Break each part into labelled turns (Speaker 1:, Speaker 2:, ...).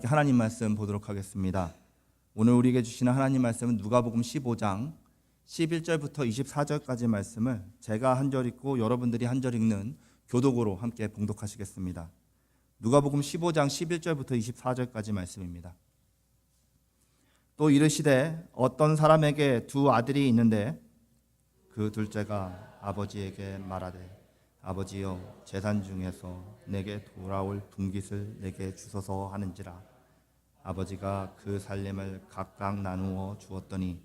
Speaker 1: 하나님 말씀 보도록 하겠습니다. 오늘 우리에게 주시는 하나님 말씀은 누가복음 15장 11절부터 24절까지 말씀을 제가 한 절 읽고 여러분들이 한 절 읽는 교독으로 함께 봉독하시겠습니다. 누가복음 15장 11절부터 24절까지 말씀입니다. 또 이르시되 어떤 사람에게 두 아들이 있는데 그 둘째가 아버지에게 말하되 아버지여 재산 중에서 내게 돌아올 분깃을 내게 주소서 하는지라. 아버지가 그 살림을 각각 나누어 주었더니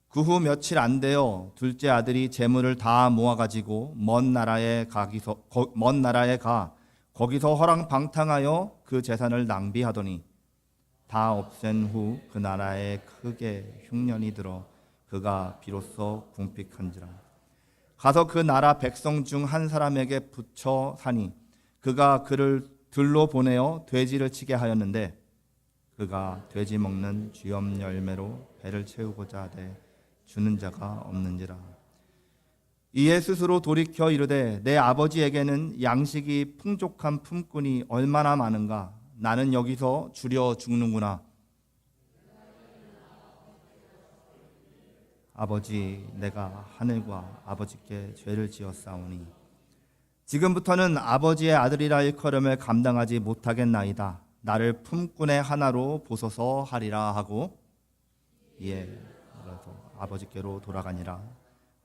Speaker 1: 그 후 며칠 안 되어 둘째 아들이 재물을 다 모아가지고 먼 나라에 가 거기서 허랑방탕하여 그 재산을 낭비하더니 다 없앤 후 그 나라에 크게 흉년이 들어 그가 비로소 궁핍한지라. 가서 그 나라 백성 중 한 사람에게 붙여 사니 그가 그를 들로 보내어 돼지를 치게 하였는데 그가 돼지 먹는 쥐염 열매로 배를 채우고자 하되 주는 자가 없는지라. 이에 스스로 돌이켜 이르되 내 아버지에게는 양식이 풍족한 품꾼이 얼마나 많은가. 나는 여기서 주려 죽는구나. 아버지, 내가 하늘과 아버지께 죄를 지었사오니 지금부터는 아버지의 아들이라 일컬음을 감당하지 못하겠나이다. 나를 품꾼의 하나로 보소서 하리라 하고 이에 아버지께로 돌아가니라.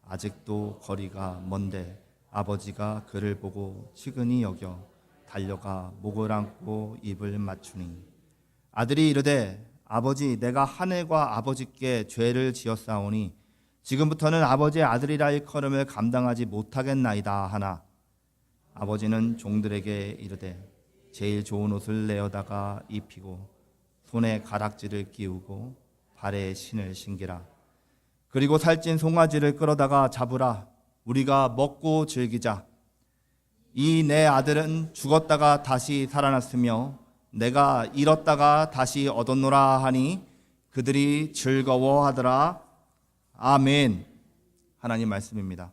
Speaker 1: 아직도 거리가 먼데 아버지가 그를 보고 치근히 여겨 달려가 목을 안고 입을 맞추니 아들이 이르되 아버지, 내가 하늘과 아버지께 죄를 지었사오니 지금부터는 아버지의 아들이라 일컬음을 감당하지 못하겠나이다 하나 아버지는 종들에게 이르되 제일 좋은 옷을 내어다가 입히고 손에 가락지를 끼우고 발에 신을 신기라. 그리고 살찐 송아지를 끌어다가 잡으라. 우리가 먹고 즐기자. 이 내 아들은 죽었다가 다시 살아났으며 내가 잃었다가 다시 얻었노라 하니 그들이 즐거워하더라. 아멘. 하나님 말씀입니다.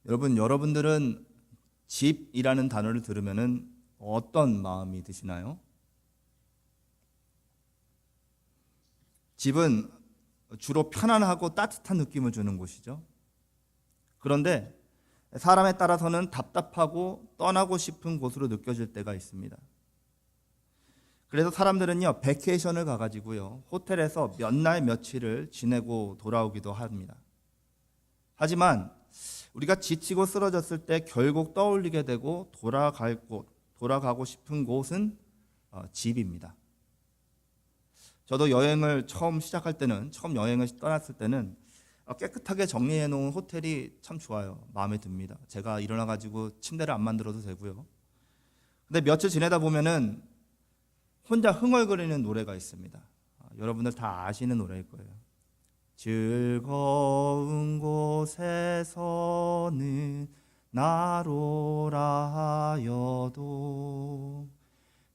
Speaker 1: 여러분들은 집이라는 단어를 들으면 어떤 마음이 드시나요? 집은 주로 편안하고 따뜻한 느낌을 주는 곳이죠. 그런데 사람에 따라서는 답답하고 떠나고 싶은 곳으로 느껴질 때가 있습니다. 그래서 사람들은요, 베케이션을 가가지고요, 호텔에서 몇 날 며칠을 지내고 돌아오기도 합니다. 하지만 우리가 지치고 쓰러졌을 때 결국 떠올리게 되고 돌아가고 싶은 곳은 집입니다. 저도 여행을 처음 여행을 떠났을 때는 깨끗하게 정리해 놓은 호텔이 참 좋아요. 마음에 듭니다. 제가 일어나 가지고 침대를 안 만들어도 되고요. 근데 며칠 지내다 보면은 혼자 흥얼거리는 노래가 있습니다. 여러분들 다 아시는 노래일 거예요. 즐거운 곳에서는 나로라 하여도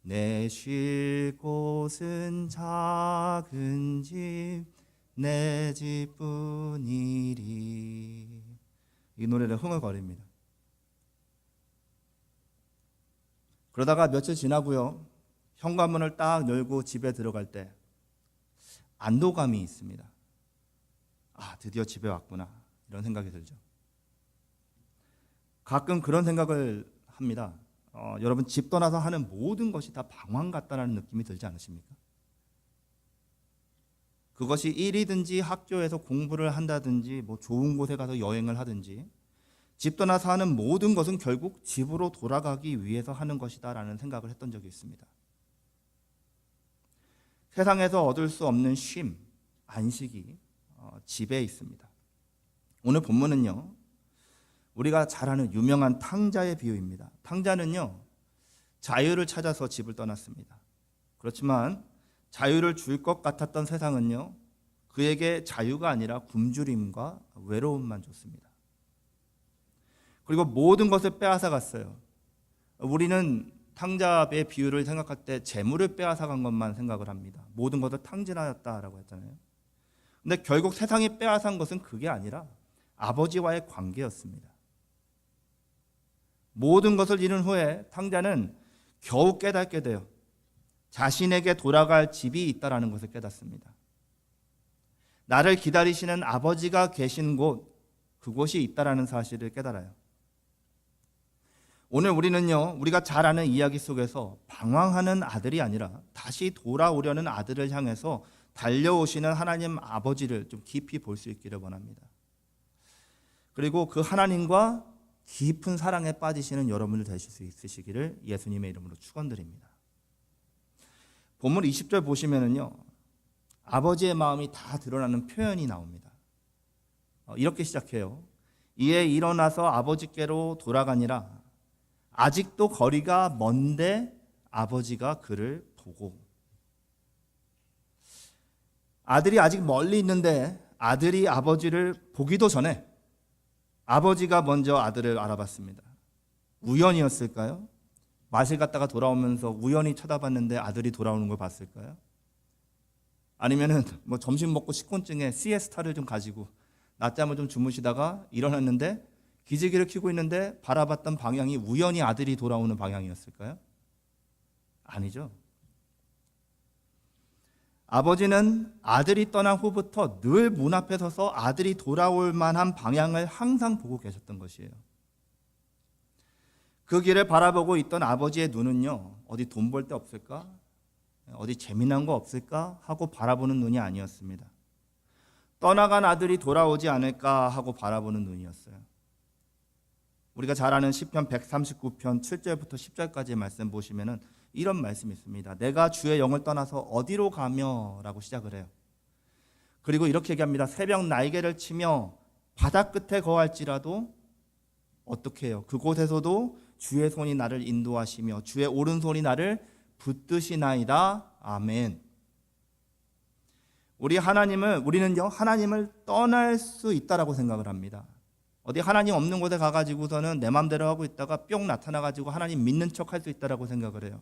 Speaker 1: 내 쉴 곳은 작은 집 내 집뿐이리. 이 노래를 흥얼거립니다. 그러다가 며칠 지나고요, 현관문을 딱 열고 집에 들어갈 때 안도감이 있습니다. 드디어 집에 왔구나, 이런 생각이 들죠. 가끔 그런 생각을 합니다. 여러분, 집 떠나서 하는 모든 것이 다 방황 같다는 느낌이 들지 않으십니까? 그것이 일이든지 학교에서 공부를 한다든지 좋은 곳에 가서 여행을 하든지 집 떠나서 하는 모든 것은 결국 집으로 돌아가기 위해서 하는 것이다라는 생각을 했던 적이 있습니다. 세상에서 얻을 수 없는 쉼, 안식이 집에 있습니다. 오늘 본문은요, 우리가 잘 아는 유명한 탕자의 비유입니다. 탕자는요, 자유를 찾아서 집을 떠났습니다. 그렇지만 자유를 줄 것 같았던 세상은요, 그에게 자유가 아니라 굶주림과 외로움만 줬습니다. 그리고 모든 것을 빼앗아 갔어요. 우리는 탕자의 비유를 생각할 때 재물을 빼앗아 간 것만 생각을 합니다. 모든 것을 탕진하였다라고 했잖아요. 근데 결국 세상이 빼앗은 것은 그게 아니라 아버지와의 관계였습니다. 모든 것을 잃은 후에 탕자는 겨우 깨닫게 돼요. 자신에게 돌아갈 집이 있다라는 것을 깨닫습니다. 나를 기다리시는 아버지가 계신 곳, 그곳이 있다라는 사실을 깨달아요. 오늘 우리는요, 우리가 잘 아는 이야기 속에서 방황하는 아들이 아니라 다시 돌아오려는 아들을 향해서 달려오시는 하나님 아버지를 좀 깊이 볼 수 있기를 원합니다. 그리고 그 하나님과 깊은 사랑에 빠지시는 여러분들 되실 수 있으시기를 예수님의 이름으로 축원드립니다. 본문 20절 보시면은요, 아버지의 마음이 다 드러나는 표현이 나옵니다. 이렇게 시작해요. 이에 일어나서 아버지께로 돌아가니라. 아직도 거리가 먼데 아버지가 그를 보고. 아들이 아직 멀리 있는데 아들이 아버지를 보기도 전에 아버지가 먼저 아들을 알아봤습니다. 우연이었을까요? 마실 갔다가 돌아오면서 우연히 쳐다봤는데 아들이 돌아오는 걸 봤을까요? 아니면은 뭐 점심 먹고 식곤증에 시에스타를 좀 가지고 낮잠을 좀 주무시다가 일어났는데 기지개를 켜고 있는데 바라봤던 방향이 우연히 아들이 돌아오는 방향이었을까요? 아니죠. 아버지는 아들이 떠난 후부터 늘 문 앞에 서서 아들이 돌아올 만한 방향을 항상 보고 계셨던 것이에요. 그 길을 바라보고 있던 아버지의 눈은요, 어디 돈 벌 데 없을까? 어디 재미난 거 없을까? 하고 바라보는 눈이 아니었습니다. 떠나간 아들이 돌아오지 않을까 하고 바라보는 눈이었어요. 우리가 잘 아는 시편 139편 7절부터 10절까지의 말씀 보시면은 이런 말씀이 있습니다. 내가 주의 영을 떠나서 어디로 가며 라고 시작을 해요. 그리고 이렇게 얘기합니다. 새벽 날개를 치며 바다 끝에 거할지라도 어떻게 해요? 그곳에서도 주의 손이 나를 인도하시며 주의 오른손이 나를 붙드시나이다. 아멘. 우리는요, 하나님을 떠날 수 있다라고 생각을 합니다. 어디 하나님 없는 곳에 가가지고서는 내 마음대로 하고 있다가 뿅 나타나가지고 하나님 믿는 척 할 수 있다라고 생각을 해요.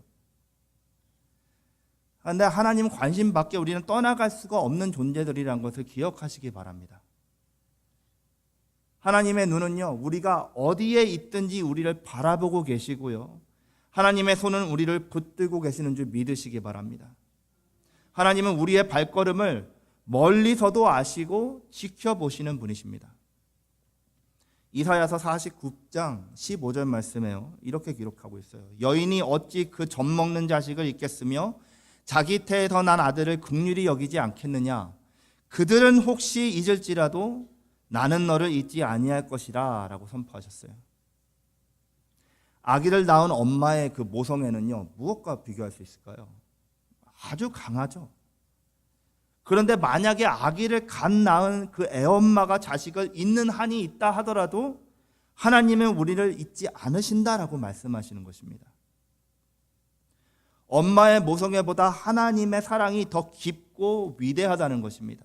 Speaker 1: 그런데 하나님 관심 밖에 우리는 떠나갈 수가 없는 존재들이라는 것을 기억하시기 바랍니다. 하나님의 눈은요, 우리가 어디에 있든지 우리를 바라보고 계시고요, 하나님의 손은 우리를 붙들고 계시는 줄 믿으시기 바랍니다. 하나님은 우리의 발걸음을 멀리서도 아시고 지켜보시는 분이십니다. 이사야서 49장 15절 말씀에요, 이렇게 기록하고 있어요. 여인이 어찌 그 젖 먹는 자식을 잊겠으며 자기 태에서 난 아들을 긍휼히 여기지 않겠느냐. 그들은 혹시 잊을지라도 나는 너를 잊지 아니할 것이라 라고 선포하셨어요. 아기를 낳은 엄마의 그 모성애는요, 무엇과 비교할 수 있을까요? 아주 강하죠. 그런데 만약에 아기를 갓 낳은 그 애엄마가 자식을 잊는 한이 있다 하더라도 하나님은 우리를 잊지 않으신다라고 말씀하시는 것입니다. 엄마의 모성애보다 하나님의 사랑이 더 깊고 위대하다는 것입니다.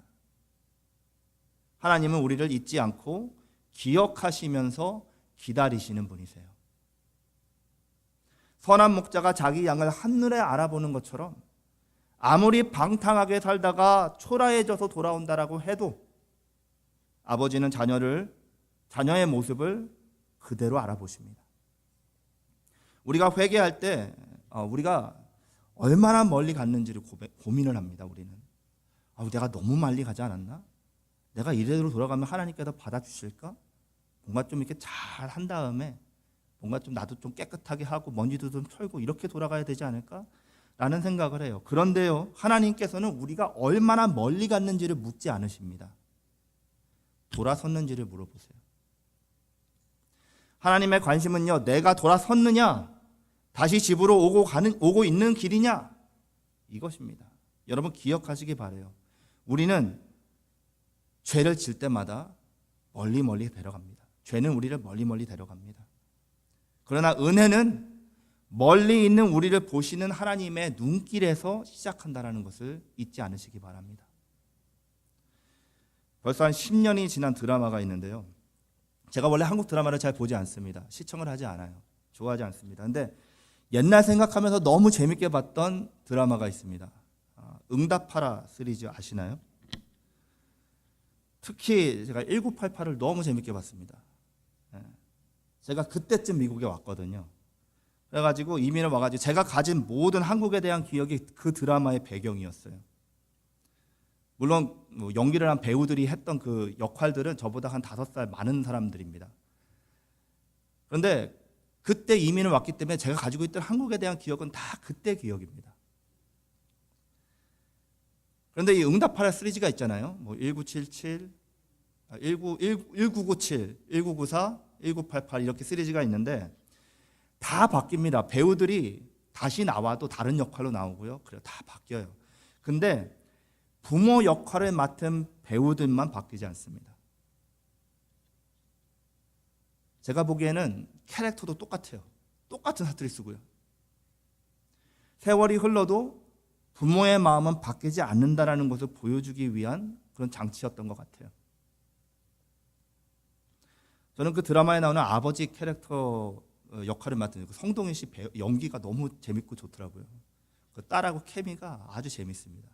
Speaker 1: 하나님은 우리를 잊지 않고 기억하시면서 기다리시는 분이세요. 선한 목자가 자기 양을 한눈에 알아보는 것처럼 아무리 방탕하게 살다가 초라해져서 돌아온다라고 해도 아버지는 자녀의 모습을 그대로 알아보십니다. 우리가 회개할 때 우리가 얼마나 멀리 갔는지를 고민을 합니다. 우리는 내가 너무 멀리 가지 않았나? 내가 이대로 돌아가면 하나님께서 받아주실까? 뭔가 좀 이렇게 잘 한 다음에 뭔가 좀 나도 좀 깨끗하게 하고 먼지도 좀 털고 이렇게 돌아가야 되지 않을까? 라는 생각을 해요. 그런데요, 하나님께서는 우리가 얼마나 멀리 갔는지를 묻지 않으십니다. 돌아섰는지를 물어보세요. 하나님의 관심은요, 내가 돌아섰느냐, 다시 집으로 오고 있는 길이냐, 이것입니다. 여러분 기억하시기 바라요. 우리는 죄를 질 때마다 멀리 데려갑니다. 죄는 우리를 멀리 데려갑니다. 그러나 은혜는 멀리 있는 우리를 보시는 하나님의 눈길에서 시작한다는 것을 잊지 않으시기 바랍니다. 벌써 한 10년이 지난 드라마가 있는데요, 제가 원래 한국 드라마를 잘 보지 않습니다. 시청을 하지 않아요. 좋아하지 않습니다. 근데 옛날 생각하면서 너무 재밌게 봤던 드라마가 있습니다. 응답하라 시리즈 아시나요? 특히 제가 1988을 너무 재밌게 봤습니다. 제가 그때쯤 미국에 왔거든요. 그래가지고 이민을 와가지고 제가 가진 모든 한국에 대한 기억이 그 드라마의 배경이었어요. 물론 뭐 연기를 한 배우들이 했던 그 역할들은 저보다 한 5살 많은 사람들입니다. 그런데 그때 이민을 왔기 때문에 제가 가지고 있던 한국에 대한 기억은 다 그때 기억입니다. 그런데 이 응답하라 시리즈가 있잖아요. 뭐 1977, 1997, 1994, 1988 이렇게 시리즈가 있는데 다 바뀝니다. 배우들이 다시 나와도 다른 역할로 나오고요. 그래요. 다 바뀌어요. 근데 부모 역할을 맡은 배우들만 바뀌지 않습니다. 제가 보기에는 캐릭터도 똑같아요. 똑같은 사투리 쓰고요. 세월이 흘러도 부모의 마음은 바뀌지 않는다라는 것을 보여주기 위한 그런 장치였던 것 같아요. 저는 그 드라마에 나오는 아버지 캐릭터 역할을 맡은 성동일 씨 연기가 너무 재밌고 좋더라고요. 그 딸하고 케미가 아주 재밌습니다.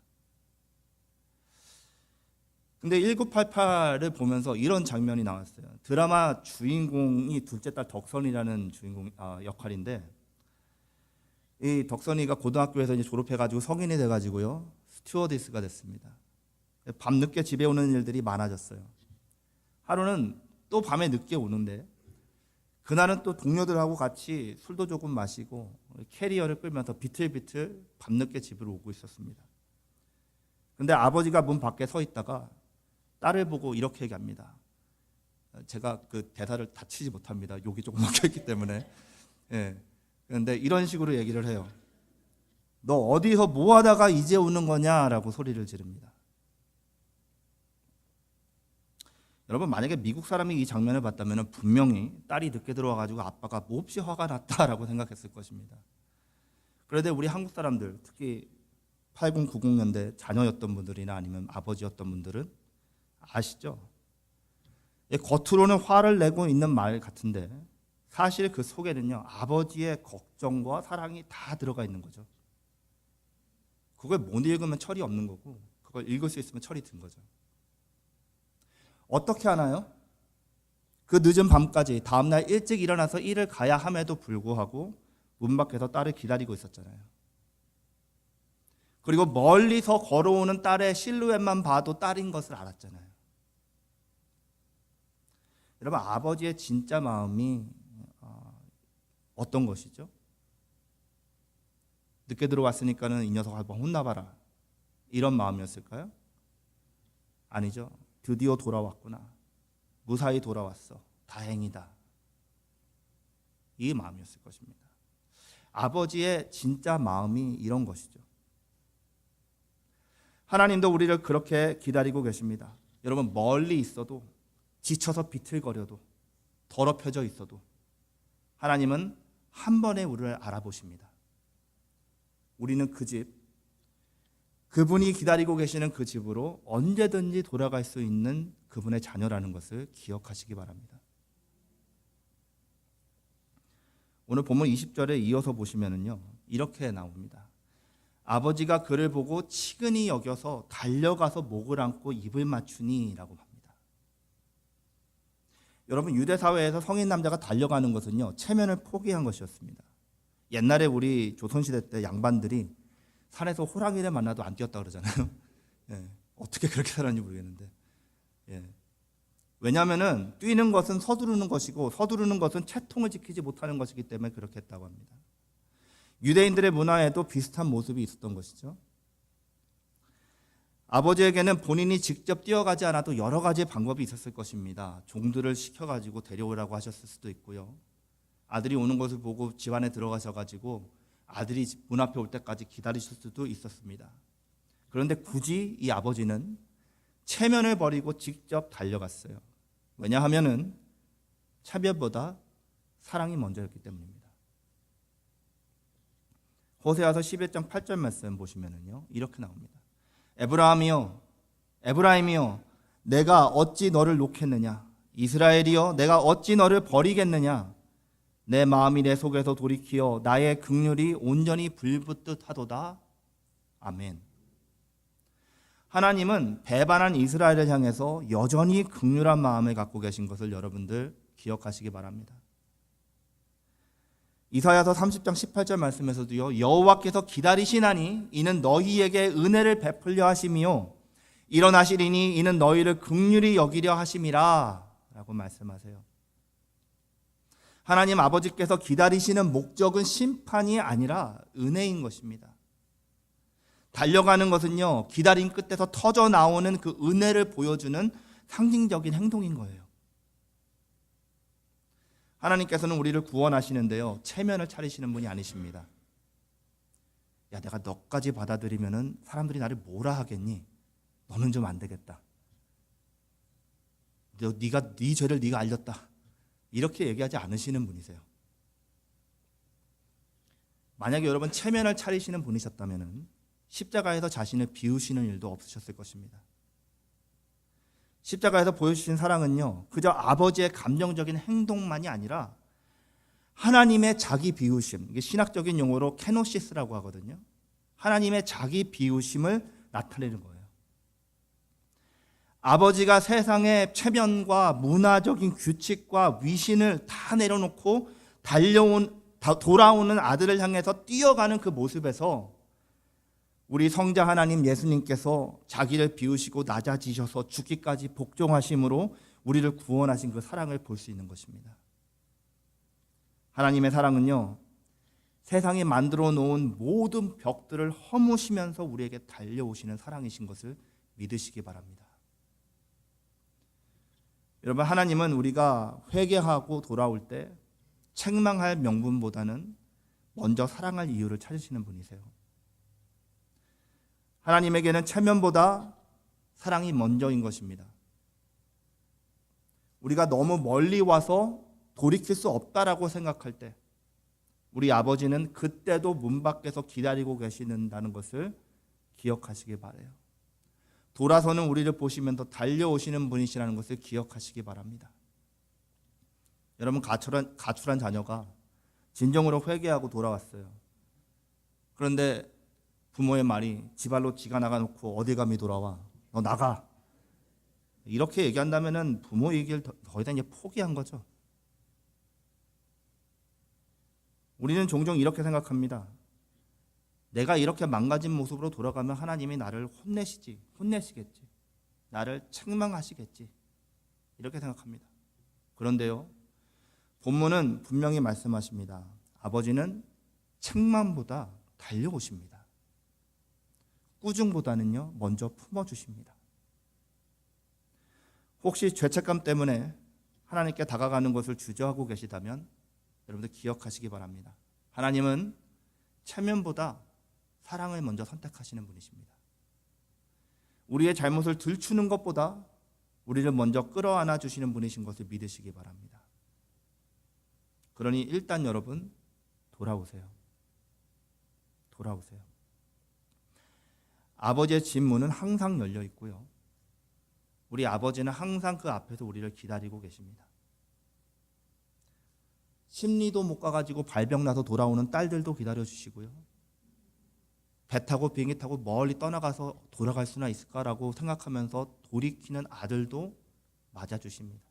Speaker 1: 근데 1988을 보면서 이런 장면이 나왔어요. 드라마 주인공이 둘째 딸 덕선이라는 주인공 역할인데, 이 덕선이가 고등학교에서 이제 졸업해가지고 성인이 돼가지고요 스튜어디스가 됐습니다. 밤 늦게 집에 오는 일들이 많아졌어요. 하루는 또 밤에 늦게 오는데 그날은 또 동료들하고 같이 술도 조금 마시고 캐리어를 끌면서 비틀비틀 밤늦게 집으로 오고 있었습니다. 근데 아버지가 문 밖에 서 있다가 딸을 보고 이렇게 얘기합니다. 제가 그 대사를 다 치지 못합니다. 욕이 조금 막혀있기 때문에. 예. 그런데 이런 식으로 얘기를 해요. 너 어디서 뭐 하다가 이제 오는 거냐라고 소리를 지릅니다. 여러분, 만약에 미국 사람이 이 장면을 봤다면 분명히 딸이 늦게 들어와가지고 아빠가 몹시 화가 났다라고 생각했을 것입니다. 그런데 우리 한국 사람들, 특히 80, 90년대 자녀였던 분들이나 아니면 아버지였던 분들은 아시죠? 겉으로는 화를 내고 있는 말 같은데 사실 그 속에는요 아버지의 걱정과 사랑이 다 들어가 있는 거죠. 그걸 못 읽으면 철이 없는 거고 그걸 읽을 수 있으면 철이 든 거죠. 어떻게 하나요? 그 늦은 밤까지 다음날 일찍 일어나서 일을 가야 함에도 불구하고 문 밖에서 딸을 기다리고 있었잖아요. 그리고 멀리서 걸어오는 딸의 실루엣만 봐도 딸인 것을 알았잖아요. 여러분, 아버지의 진짜 마음이 어떤 것이죠? 늦게 들어왔으니까는 이 녀석 한번 혼나봐라, 이런 마음이었을까요? 아니죠. 드디어 돌아왔구나, 무사히 돌아왔어, 다행이다, 이 마음이었을 것입니다. 아버지의 진짜 마음이 이런 것이죠. 하나님도 우리를 그렇게 기다리고 계십니다. 여러분, 멀리 있어도 지쳐서 비틀거려도 더럽혀져 있어도 하나님은 한 번에 우리를 알아보십니다. 우리는 그 집, 그분이 기다리고 계시는 그 집으로 언제든지 돌아갈 수 있는 그분의 자녀라는 것을 기억하시기 바랍니다. 오늘 본문 20절에 이어서 보시면은요 이렇게 나옵니다. 아버지가 그를 보고 치근히 여겨서 달려가서 목을 안고 입을 맞추니라고 합니다. 여러분, 유대 사회에서 성인 남자가 달려가는 것은요 체면을 포기한 것이었습니다. 옛날에 우리 조선시대 때 양반들이 산에서 호랑이를 만나도 안 뛰었다 그러잖아요. 예, 어떻게 그렇게 살았는지 모르겠는데, 예. 왜냐하면은 뛰는 것은 서두르는 것이고 서두르는 것은 채통을 지키지 못하는 것이기 때문에 그렇게 했다고 합니다. 유대인들의 문화에도 비슷한 모습이 있었던 것이죠. 아버지에게는 본인이 직접 뛰어가지 않아도 여러 가지 방법이 있었을 것입니다. 종들을 시켜가지고 데려오라고 하셨을 수도 있고요. 아들이 오는 것을 보고 집 안에 들어가셔가지고 아들이 문 앞에 올 때까지 기다리실 수도 있었습니다. 그런데 굳이 이 아버지는 체면을 버리고 직접 달려갔어요. 왜냐하면은 차별보다 사랑이 먼저였기 때문입니다. 호세아서 11장 8절 말씀 보시면은요 이렇게 나옵니다. 에브라임이여, 에브라임이여, 내가 어찌 너를 놓겠느냐? 이스라엘이여, 내가 어찌 너를 버리겠느냐? 내 마음이 내 속에서 돌이키어 나의 긍휼이 온전히 불붙듯 하도다. 아멘. 하나님은 배반한 이스라엘을 향해서 여전히 긍휼한 마음을 갖고 계신 것을 여러분들 기억하시기 바랍니다. 이사야서 30장 18절 말씀에서도요, 여호와께서 기다리시나니 이는 너희에게 은혜를 베풀려 하심이요 일어나시리니 이는 너희를 긍휼히 여기려 하심이라 라고 말씀하세요. 하나님 아버지께서 기다리시는 목적은 심판이 아니라 은혜인 것입니다. 달려가는 것은요, 기다림 끝에서 터져 나오는 그 은혜를 보여주는 상징적인 행동인 거예요. 하나님께서는 우리를 구원하시는데요, 체면을 차리시는 분이 아니십니다. 야, 내가 너까지 받아들이면은 사람들이 나를 뭐라 하겠니? 너는 좀 안 되겠다. 네 죄를 네가 알렸다. 이렇게 얘기하지 않으시는 분이세요. 만약에 여러분 체면을 차리시는 분이셨다면은 십자가에서 자신을 비우시는 일도 없으셨을 것입니다. 십자가에서 보여주신 사랑은요, 그저 아버지의 감정적인 행동만이 아니라 하나님의 자기 비우심, 이게 신학적인 용어로 케노시스라고 하거든요. 하나님의 자기 비우심을 나타내는 거예요. 아버지가 세상의 체면과 문화적인 규칙과 위신을 다 내려놓고 돌아오는 아들을 향해서 뛰어가는 그 모습에서 우리 성자 하나님 예수님께서 자기를 비우시고 낮아지셔서 죽기까지 복종하심으로 우리를 구원하신 그 사랑을 볼 수 있는 것입니다. 하나님의 사랑은요, 세상이 만들어 놓은 모든 벽들을 허무시면서 우리에게 달려오시는 사랑이신 것을 믿으시기 바랍니다. 여러분, 하나님은 우리가 회개하고 돌아올 때 책망할 명분보다는 먼저 사랑할 이유를 찾으시는 분이세요. 하나님에게는 체면보다 사랑이 먼저인 것입니다. 우리가 너무 멀리 와서 돌이킬 수 없다라고 생각할 때 우리 아버지는 그때도 문 밖에서 기다리고 계시는다는 것을 기억하시기 바라요. 돌아서는 우리를 보시면서 달려오시는 분이시라는 것을 기억하시기 바랍니다. 여러분, 가출한 자녀가 진정으로 회개하고 돌아왔어요. 그런데 부모의 말이 지발로 지가 나가놓고 어디 감히 돌아와? 너 나가. 이렇게 얘기한다면 부모 얘기를 더 이상 포기한 거죠. 우리는 종종 이렇게 생각합니다. 내가 이렇게 망가진 모습으로 돌아가면 하나님이 나를 혼내시겠지. 나를 책망하시겠지. 이렇게 생각합니다. 그런데요, 본문은 분명히 말씀하십니다. 아버지는 책망보다 달려오십니다. 꾸중보다는요, 먼저 품어주십니다. 혹시 죄책감 때문에 하나님께 다가가는 것을 주저하고 계시다면 여러분들 기억하시기 바랍니다. 하나님은 체면보다 사랑을 먼저 선택하시는 분이십니다. 우리의 잘못을 들추는 것보다 우리를 먼저 끌어안아 주시는 분이신 것을 믿으시기 바랍니다. 그러니 일단 여러분, 돌아오세요. 돌아오세요. 아버지의 집 문은 항상 열려 있고요. 우리 아버지는 항상 그 앞에서 우리를 기다리고 계십니다. 심리도 못 가가지고 발병 나서 돌아오는 딸들도 기다려주시고요. 배 타고 비행기 타고 멀리 떠나가서 돌아갈 수나 있을까라고 생각하면서 돌이키는 아들도 맞아주십니다.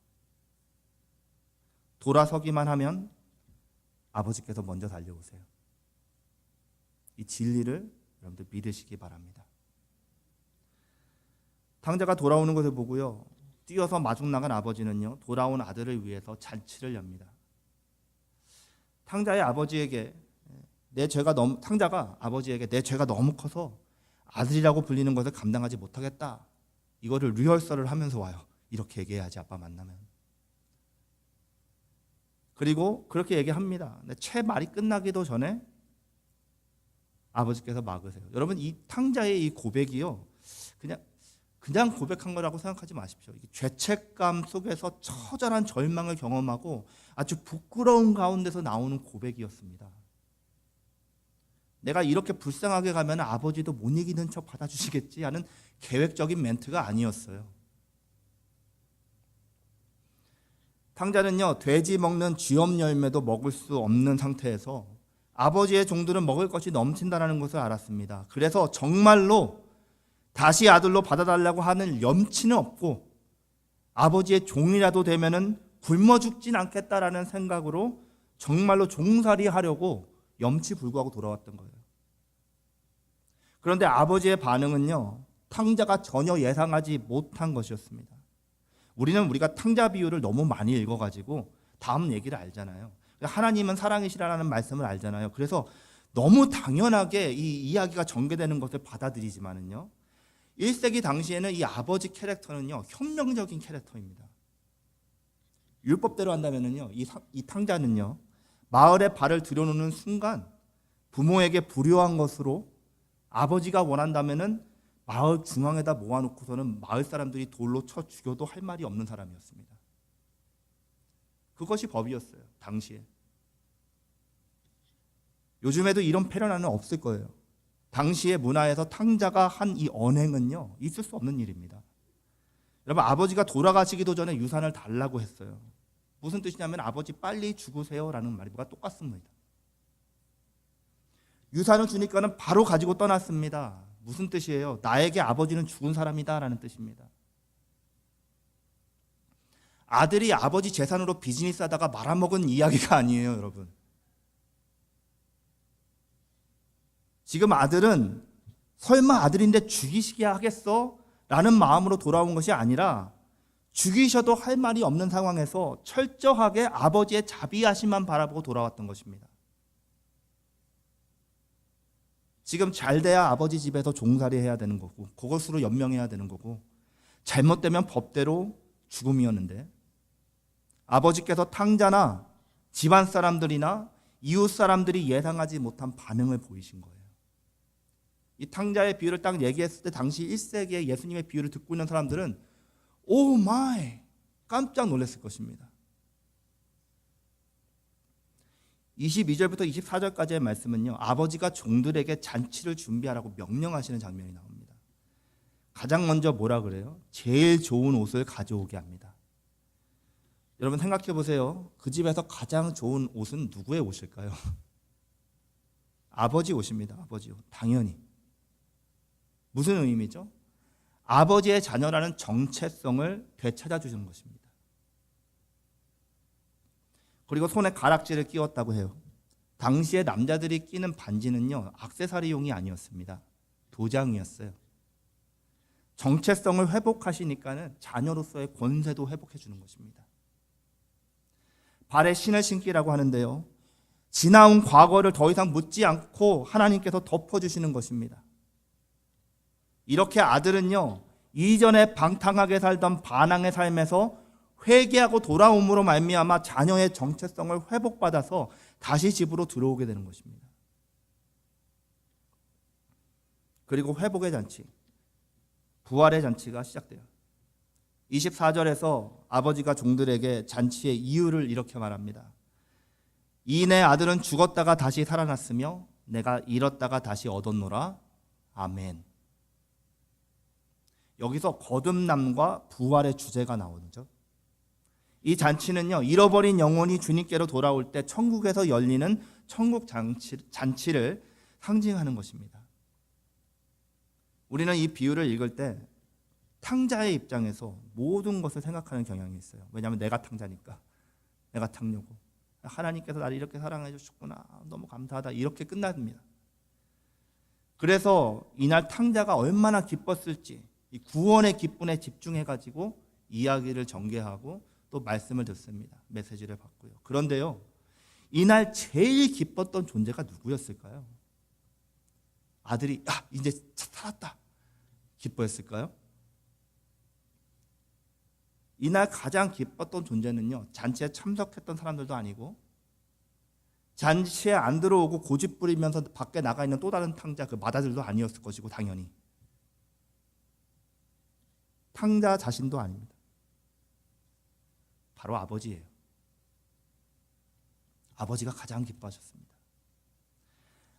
Speaker 1: 돌아서기만 하면 아버지께서 먼저 달려오세요. 이 진리를 여러분들 믿으시기 바랍니다. 탕자가 돌아오는 것을 보고요, 뛰어서 마중 나간 아버지는요, 돌아온 아들을 위해서 잔치를 엽니다. 탕자가 아버지에게 내 죄가 너무 커서 아들이라고 불리는 것을 감당하지 못하겠다. 이거를 리허설을 하면서 와요. 이렇게 얘기해야지 아빠 만나면. 그리고 그렇게 얘기합니다. 근데 채 말이 끝나기도 전에 아버지께서 막으세요. 여러분, 이 탕자의 이 고백이요, 그냥 고백한 거라고 생각하지 마십시오. 죄책감 속에서 처절한 절망을 경험하고 아주 부끄러운 가운데서 나오는 고백이었습니다. 내가 이렇게 불쌍하게 가면 아버지도 못 이기는 척 받아주시겠지 하는 계획적인 멘트가 아니었어요. 탕자는요, 돼지 먹는 쥐엄 열매도 먹을 수 없는 상태에서 아버지의 종들은 먹을 것이 넘친다는 것을 알았습니다. 그래서 정말로 다시 아들로 받아달라고 하는 염치는 없고 아버지의 종이라도 되면은 굶어 죽진 않겠다라는 생각으로 정말로 종살이 하려고 염치불구하고 돌아왔던 거예요. 그런데 아버지의 반응은요, 탕자가 전혀 예상하지 못한 것이었습니다. 우리가 탕자 비유를 너무 많이 읽어가지고 다음 얘기를 알잖아요. 하나님은 사랑이시라는 말씀을 알잖아요. 그래서 너무 당연하게 이 이야기가 전개되는 것을 받아들이지만은요, 1세기 당시에는 이 아버지 캐릭터는요, 혁명적인 캐릭터입니다. 율법대로 한다면은요, 이 탕자는요, 마을에 발을 들여놓는 순간 부모에게 불효한 것으로 아버지가 원한다면은 마을 중앙에다 모아놓고서는 마을 사람들이 돌로 쳐 죽여도 할 말이 없는 사람이었습니다. 그것이 법이었어요, 당시에. 요즘에도 이런 패러나는 없을 거예요. 당시의 문화에서 탕자가 한 이 언행은요, 있을 수 없는 일입니다. 여러분, 아버지가 돌아가시기도 전에 유산을 달라고 했어요. 무슨 뜻이냐면 아버지 빨리 죽으세요라는 말과 똑같습니다. 유산을 주니까는 바로 가지고 떠났습니다. 무슨 뜻이에요? 나에게 아버지는 죽은 사람이다라는 뜻입니다. 아들이 아버지 재산으로 비즈니스 하다가 말아먹은 이야기가 아니에요, 여러분. 지금 아들은 설마 아들인데 죽이시게 하겠어? 라는 마음으로 돌아온 것이 아니라 죽이셔도 할 말이 없는 상황에서 철저하게 아버지의 자비하심만 바라보고 돌아왔던 것입니다. 지금 잘 돼야 아버지 집에서 종살이 해야 되는 거고, 그것으로 연명해야 되는 거고, 잘못되면 법대로 죽음이었는데, 아버지께서 탕자나 집안 사람들이나 이웃 사람들이 예상하지 못한 반응을 보이신 거예요. 이 탕자의 비유를 딱 얘기했을 때 당시 1세기에 예수님의 비유를 듣고 있는 사람들은 오 마이 깜짝 놀랐을 것입니다. 22절부터 24절까지의 말씀은요, 아버지가 종들에게 잔치를 준비하라고 명령하시는 장면이 나옵니다. 가장 먼저 뭐라 그래요? 제일 좋은 옷을 가져오게 합니다. 여러분 생각해 보세요. 그 집에서 가장 좋은 옷은 누구의 옷일까요? 아버지 옷입니다. 아버지 옷. 당연히. 무슨 의미죠? 아버지의 자녀라는 정체성을 되찾아 주시는 것입니다. 그리고 손에 가락지를 끼웠다고 해요. 당시에 남자들이 끼는 반지는요, 액세서리용이 아니었습니다. 도장이었어요. 정체성을 회복하시니까는 자녀로서의 권세도 회복해 주는 것입니다. 발에 신을 신기라고 하는데요, 지나온 과거를 더 이상 묻지 않고 하나님께서 덮어주시는 것입니다. 이렇게 아들은요, 이전에 방탕하게 살던 반항의 삶에서 회개하고 돌아옴으로 말미암아 자녀의 정체성을 회복받아서 다시 집으로 들어오게 되는 것입니다. 그리고 회복의 잔치, 부활의 잔치가 시작돼요. 24절에서 아버지가 종들에게 잔치의 이유를 이렇게 말합니다. 이 내 아들은 죽었다가 다시 살아났으며 내가 잃었다가 다시 얻었노라. 아멘. 여기서 거듭남과 부활의 주제가 나오죠. 이 잔치는요, 잃어버린 영혼이 주님께로 돌아올 때 천국에서 열리는 천국 잔치를 상징하는 것입니다. 우리는 이 비유를 읽을 때 탕자의 입장에서 모든 것을 생각하는 경향이 있어요. 왜냐하면 내가 탕자니까. 내가 탕녀고. 하나님께서 나를 이렇게 사랑해 주셨구나. 너무 감사하다. 이렇게 끝납니다. 그래서 이날 탕자가 얼마나 기뻤을지 이 구원의 기쁨에 집중해가지고 이야기를 전개하고 또 말씀을 듣습니다. 메시지를 받고요. 그런데요, 이날 제일 기뻤던 존재가 누구였을까요? 아들이 이제 살았다 기뻐했을까요? 이날 가장 기뻤던 존재는요, 잔치에 참석했던 사람들도 아니고 잔치에 안 들어오고 고집 부리면서 밖에 나가 있는 또 다른 탕자 그 맏아들도 아니었을 것이고, 당연히 탕자 자신도 아닙니다. 바로 아버지예요. 아버지가 가장 기뻐하셨습니다.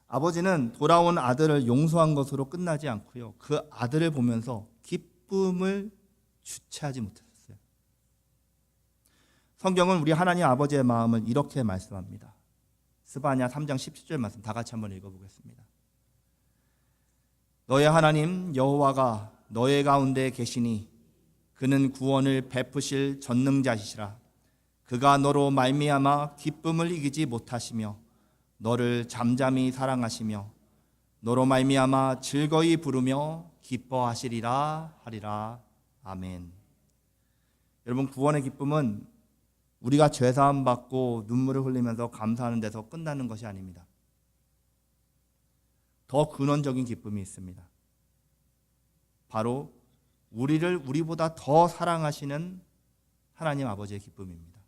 Speaker 1: 아버지는 돌아온 아들을 용서한 것으로 끝나지 않고요, 그 아들을 보면서 기쁨을 주체하지 못했어요. 성경은 우리 하나님 아버지의 마음을 이렇게 말씀합니다. 스바냐 3장 17절 말씀 다 같이 한번 읽어보겠습니다. 너의 하나님 여호와가 너의 가운데 계시니 그는 구원을 베푸실 전능자시라. 그가 너로 말미암아 기쁨을 이기지 못하시며 너를 잠잠히 사랑하시며 너로 말미암아 즐거이 부르며 기뻐하시리라 하리라. 아멘. 여러분, 구원의 기쁨은 우리가 죄사함 받고 눈물을 흘리면서 감사하는 데서 끝나는 것이 아닙니다. 더 근원적인 기쁨이 있습니다. 바로 우리를 우리보다 더 사랑하시는 하나님 아버지의 기쁨입니다.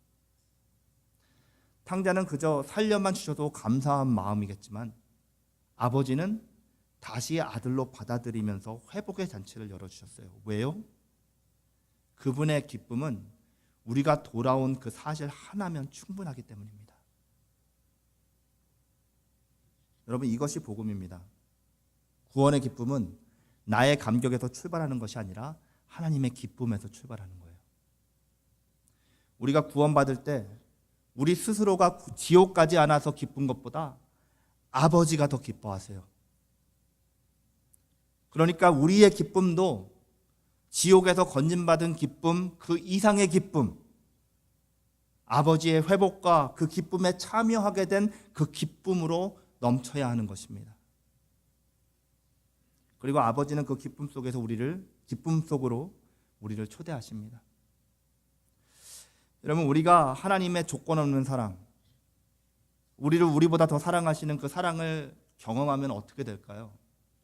Speaker 1: 탕자는 그저 살려만 주셔도 감사한 마음이겠지만 아버지는 다시 아들로 받아들이면서 회복의 잔치를 열어주셨어요. 왜요? 그분의 기쁨은 우리가 돌아온 그 사실 하나면 충분하기 때문입니다. 여러분, 이것이 복음입니다. 구원의 기쁨은 나의 감격에서 출발하는 것이 아니라 하나님의 기쁨에서 출발하는 거예요. 우리가 구원받을 때 우리 스스로가 지옥 가지 않아서 기쁜 것보다 아버지가 더 기뻐하세요. 그러니까 우리의 기쁨도 지옥에서 건진받은 기쁨 그 이상의 기쁨, 아버지의 회복과 그 기쁨에 참여하게 된 그 기쁨으로 넘쳐야 하는 것입니다. 그리고 아버지는 그 기쁨 속에서 기쁨 속으로 우리를 초대하십니다. 여러분, 우리가 하나님의 조건 없는 사랑, 우리를 우리보다 더 사랑하시는 그 사랑을 경험하면 어떻게 될까요?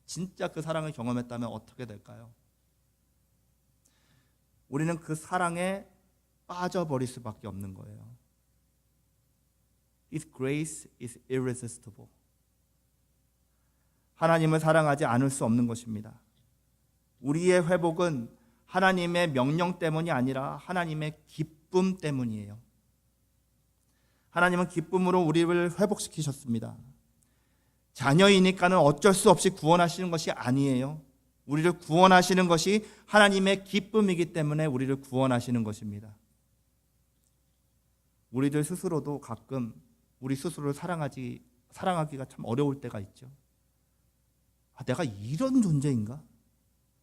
Speaker 1: 진짜 그 사랑을 경험했다면 어떻게 될까요? 우리는 그 사랑에 빠져버릴 수밖에 없는 거예요. His grace is irresistible. 하나님을 사랑하지 않을 수 없는 것입니다. 우리의 회복은 하나님의 명령 때문이 아니라 하나님의 기쁨 때문이에요. 하나님은 기쁨으로 우리를 회복시키셨습니다. 자녀이니까는 어쩔 수 없이 구원하시는 것이 아니에요. 우리를 구원하시는 것이 하나님의 기쁨이기 때문에 우리를 구원하시는 것입니다. 우리들 스스로도 가끔 우리 스스로를 사랑하기가 참 어려울 때가 있죠. 내가 이런 존재인가?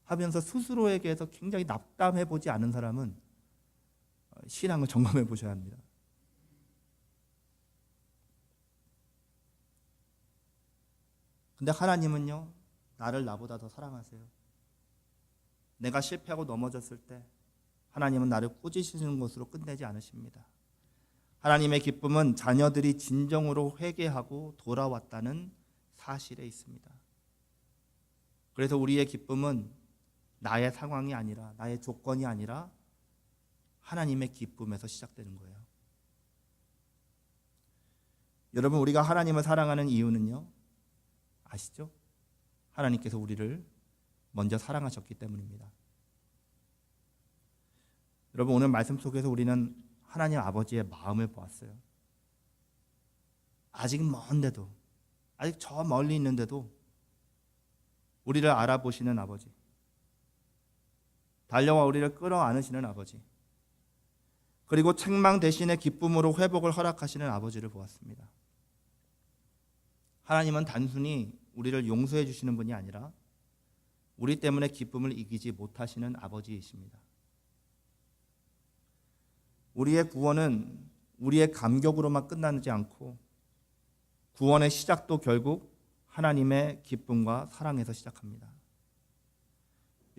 Speaker 1: 하면서 스스로에게서 굉장히 낙담해 보지 않은 사람은 신앙을 점검해 보셔야 합니다. 근데 하나님은요, 나를 나보다 더 사랑하세요. 내가 실패하고 넘어졌을 때 하나님은 나를 꾸짖으시는 것으로 끝내지 않으십니다. 하나님의 기쁨은 자녀들이 진정으로 회개하고 돌아왔다는 사실에 있습니다. 그래서 우리의 기쁨은 나의 상황이 아니라, 나의 조건이 아니라 하나님의 기쁨에서 시작되는 거예요. 여러분, 우리가 하나님을 사랑하는 이유는요, 아시죠? 하나님께서 우리를 먼저 사랑하셨기 때문입니다. 여러분, 오늘 말씀 속에서 우리는 하나님 아버지의 마음을 보았어요. 아직 먼데도, 아직 저 멀리 있는데도 우리를 알아보시는 아버지, 달려와 우리를 끌어안으시는 아버지, 그리고 책망 대신에 기쁨으로 회복을 허락하시는 아버지를 보았습니다. 하나님은 단순히 우리를 용서해 주시는 분이 아니라 우리 때문에 기쁨을 이기지 못하시는 아버지이십니다. 우리의 구원은 우리의 감격으로만 끝나지 않고 구원의 시작도 결국 하나님의 기쁨과 사랑에서 시작합니다.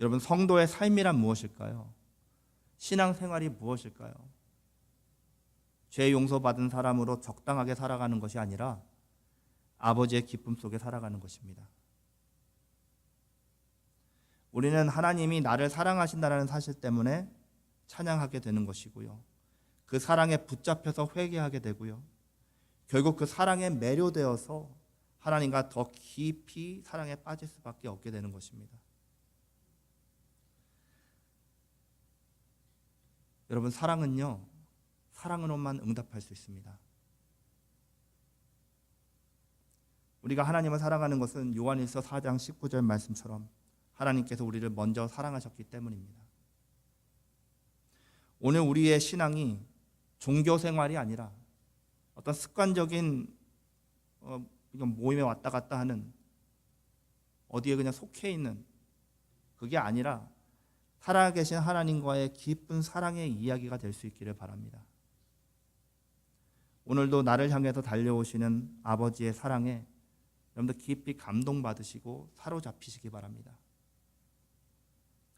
Speaker 1: 여러분, 성도의 삶이란 무엇일까요? 신앙생활이 무엇일까요? 죄 용서받은 사람으로 적당하게 살아가는 것이 아니라 아버지의 기쁨 속에 살아가는 것입니다. 우리는 하나님이 나를 사랑하신다는 사실 때문에 찬양하게 되는 것이고요. 그 사랑에 붙잡혀서 회개하게 되고요. 결국 그 사랑에 매료되어서 하나님과 더 깊이 사랑에 빠질 수밖에 없게 되는 것입니다. 여러분, 사랑은요, 사랑으로만 응답할 수 있습니다. 우리가 하나님을 사랑하는 것은 요한일서 4장 19절 말씀처럼 하나님께서 우리를 먼저 사랑하셨기 때문입니다. 오늘 우리의 신앙이 종교 생활이 아니라 어떤 습관적인 모임에 왔다 갔다 하는, 어디에 그냥 속해 있는, 그게 아니라 살아계신 하나님과의 깊은 사랑의 이야기가 될 수 있기를 바랍니다. 오늘도 나를 향해서 달려오시는 아버지의 사랑에 여러분들 깊이 감동받으시고 사로잡히시기 바랍니다.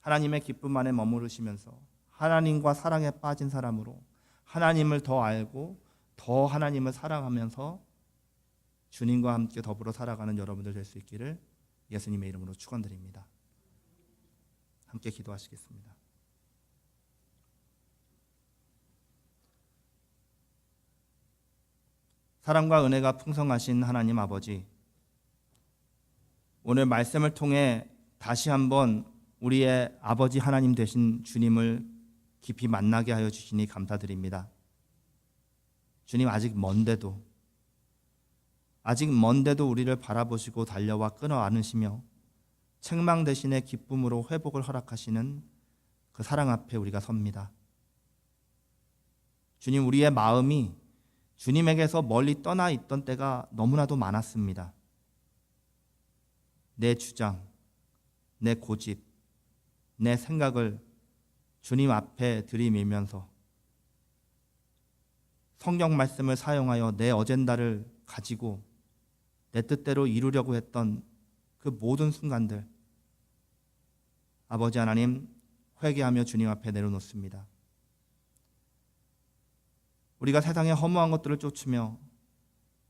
Speaker 1: 하나님의 기쁨 안에 머무르시면서 하나님과 사랑에 빠진 사람으로 하나님을 더 알고 더 하나님을 사랑하면서 주님과 함께 더불어 살아가는 여러분들 될 수 있기를 예수님의 이름으로 축원드립니다. 함께 기도하시겠습니다. 사랑과 은혜가 풍성하신 하나님 아버지, 오늘 말씀을 통해 다시 한번 우리의 아버지 하나님 되신 주님을 깊이 만나게 하여 주시니 감사드립니다. 주님, 아직 먼데도 우리를 바라보시고 달려와 끊어 안으시며 책망 대신에 기쁨으로 회복을 허락하시는 그 사랑 앞에 우리가 섭니다. 주님, 우리의 마음이 주님에게서 멀리 떠나 있던 때가 너무나도 많았습니다. 내 주장, 내 고집, 내 생각을 주님 앞에 들이밀면서 성경 말씀을 사용하여 내 어젠다를 가지고 내 뜻대로 이루려고 했던 그 모든 순간들, 아버지 하나님, 회개하며 주님 앞에 내려놓습니다. 우리가 세상의 허무한 것들을 쫓으며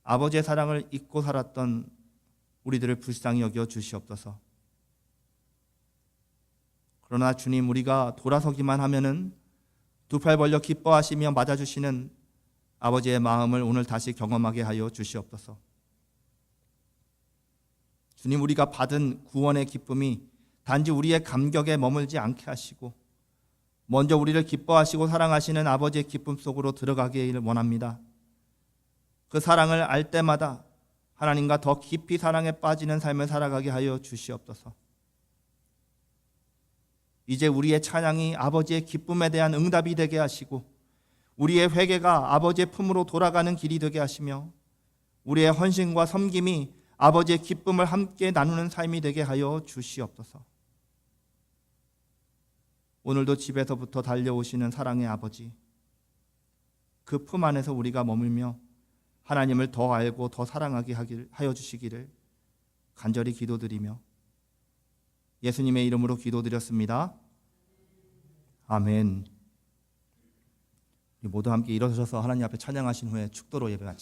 Speaker 1: 아버지의 사랑을 잊고 살았던 우리들을 불쌍히 여겨 주시옵소서. 그러나 주님, 우리가 돌아서기만 하면은 두 팔 벌려 기뻐하시며 맞아주시는 아버지의 마음을 오늘 다시 경험하게 하여 주시옵소서. 주님, 우리가 받은 구원의 기쁨이 단지 우리의 감격에 머물지 않게 하시고 먼저 우리를 기뻐하시고 사랑하시는 아버지의 기쁨 속으로 들어가기를 원합니다. 그 사랑을 알 때마다 하나님과 더 깊이 사랑에 빠지는 삶을 살아가게 하여 주시옵소서. 이제 우리의 찬양이 아버지의 기쁨에 대한 응답이 되게 하시고 우리의 회개가 아버지의 품으로 돌아가는 길이 되게 하시며 우리의 헌신과 섬김이 아버지의 기쁨을 함께 나누는 삶이 되게 하여 주시옵소서. 오늘도 집에서부터 달려오시는 사랑의 아버지, 그 품 안에서 우리가 머물며 하나님을 더 알고 더 사랑하게 하여 주시기를 간절히 기도드리며 예수님의 이름으로 기도드렸습니다. 아멘. 모두 함께 일어서셔서 하나님 앞에 찬양하신 후에 축도로 예배 마치겠습니다.